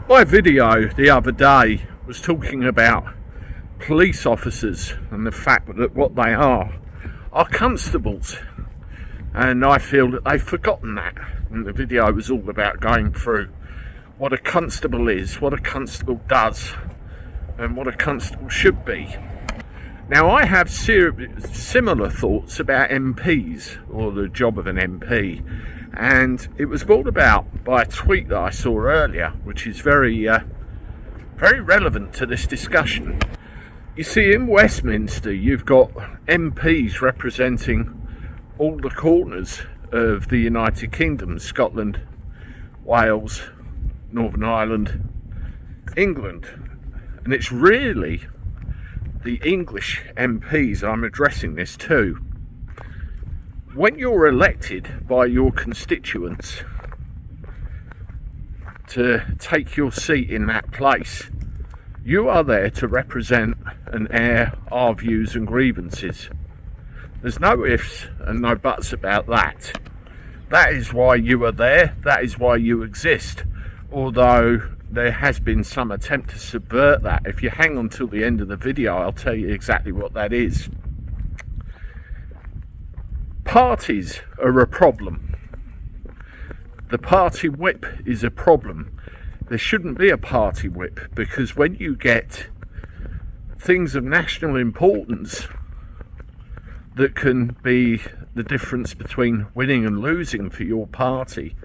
My video the other day was talking about police officers and the fact that what they are constables, and I feel that they've forgotten that. And the video was all about going through what a constable is, what a constable does, and what a constable should be. Now, I have similar thoughts about MPs, or the job of an MP, and it was brought about by a tweet that I saw earlier, which is very relevant to this discussion. You see, in Westminster, you've got MPs representing all the corners of the United Kingdom: Scotland, Wales, Northern Ireland, England. And it's really the English MPs I'm addressing this to. When you're elected by your constituents to take your seat in that place, you are there to represent and air our views and grievances. There's no ifs and no buts about that. That is why you are there, that is why you exist, although there has been some attempt to subvert that. If you hang on till the end of the video, I'll tell you exactly what that is. Parties are a problem. The party whip is a problem. There shouldn't be a party whip, because when you get things of national importance that can be the difference between winning and losing for your party,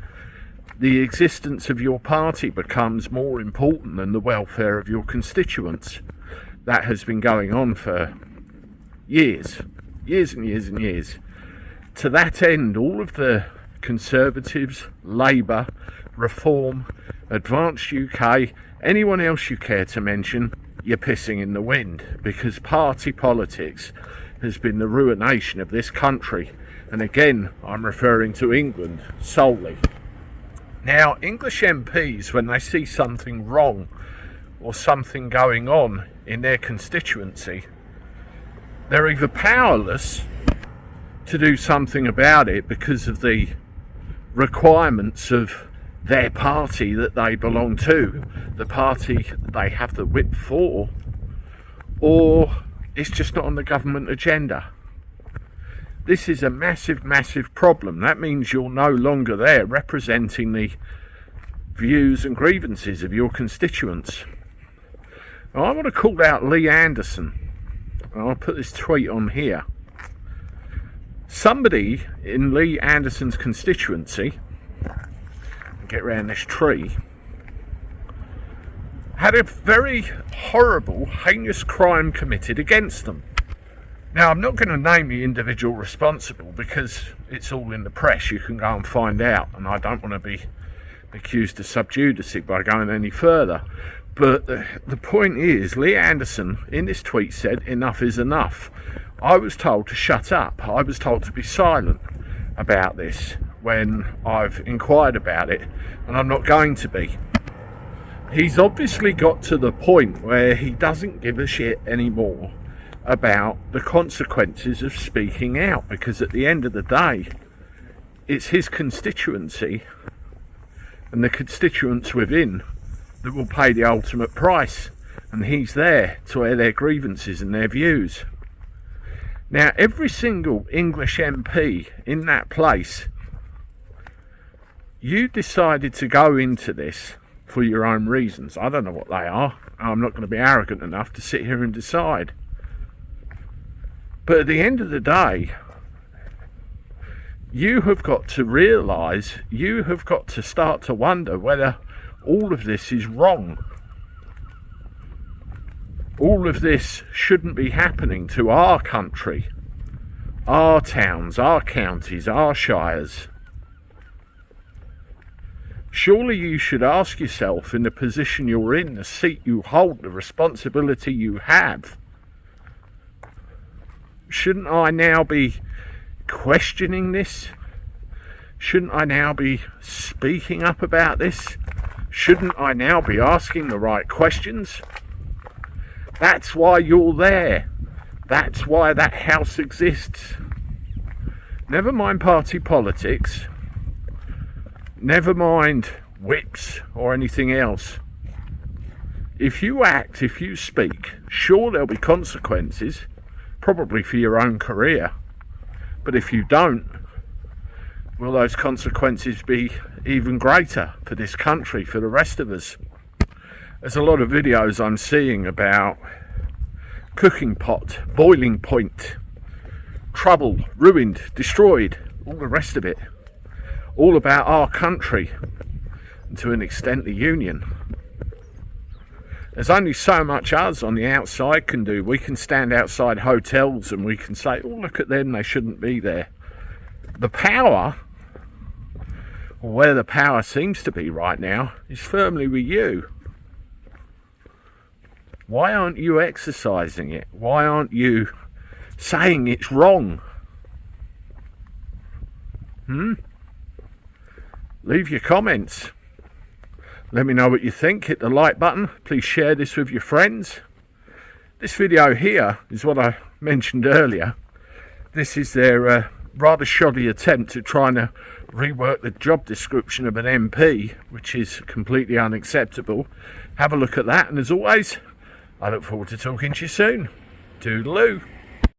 the existence of your party becomes more important than the welfare of your constituents. That has been going on for years and years. To that end, all of the Conservatives, Labour, Reform, Advanced UK, anyone else you care to mention, you're pissing in the wind, because party politics has been the ruination of this country. And again, I'm referring to England solely. Now, English MPs, when they see something wrong or something going on in their constituency, they're either powerless to do something about it because of the requirements of their party that they belong to, the party they have the whip for, or it's just not on the government agenda. This is a massive problem. That means you're no longer there representing the views and grievances of your constituents. Now, I want to call out Lee Anderson. I'll put this tweet on here. Somebody in Lee Anderson's constituency, get around this tree, had a very horrible, heinous crime committed against them. Now, I'm not going to name the individual responsible because it's all in the press. You can go and find out, and I don't want to be accused of sub judice by going any further. But the point is, Lee Anderson in this tweet said, "Enough is enough. I was told to shut up. I was told to be silent about this when I've inquired about it, and I'm not going to be." He's obviously got to the point where he doesn't give a shit anymore about the consequences of speaking out, because at the end of the day, it's his constituency and the constituents within that will pay the ultimate price, and he's there to air their grievances and their views. Now, every single English MP in that place, you decided to go into this for your own reasons. I don't know what they are. I'm not going to be arrogant enough to sit here and decide. But at the end of the day, you have got to realise, you have got to start to wonder whether all of this is wrong. All of this shouldn't be happening to our country, our towns, our counties, our shires. Surely you should ask yourself, in the position you're in, the seat you hold, the responsibility you have, shouldn't I now be questioning this? Shouldn't I now be speaking up about this? Shouldn't I now be asking the right questions? That's why you're there. That's why that house exists. Never mind party politics. Never mind whips or anything else. If you act, if you speak, sure, there'll be consequences, probably for your own career. But if you don't, will those consequences be even greater for this country, for the rest of us? There's a lot of videos I'm seeing about cooking pot, boiling point, trouble, ruined, destroyed, all the rest of it. All about our country, and to an extent the union. There's only so much us on the outside can do. We can stand outside hotels and we can say, oh, look at them, they shouldn't be there. The power, or where the power seems to be right now, is firmly with you. Why aren't you exercising it? Why aren't you saying it's wrong? Leave your comments. Let me know what you think. Hit the like button. Please share this with your friends. This video here is what I mentioned earlier. This is their rather shoddy attempt at trying to rework the job description of an MP, which is completely unacceptable. Have a look at that, and as always, I look forward to talking to you soon. Toodaloo.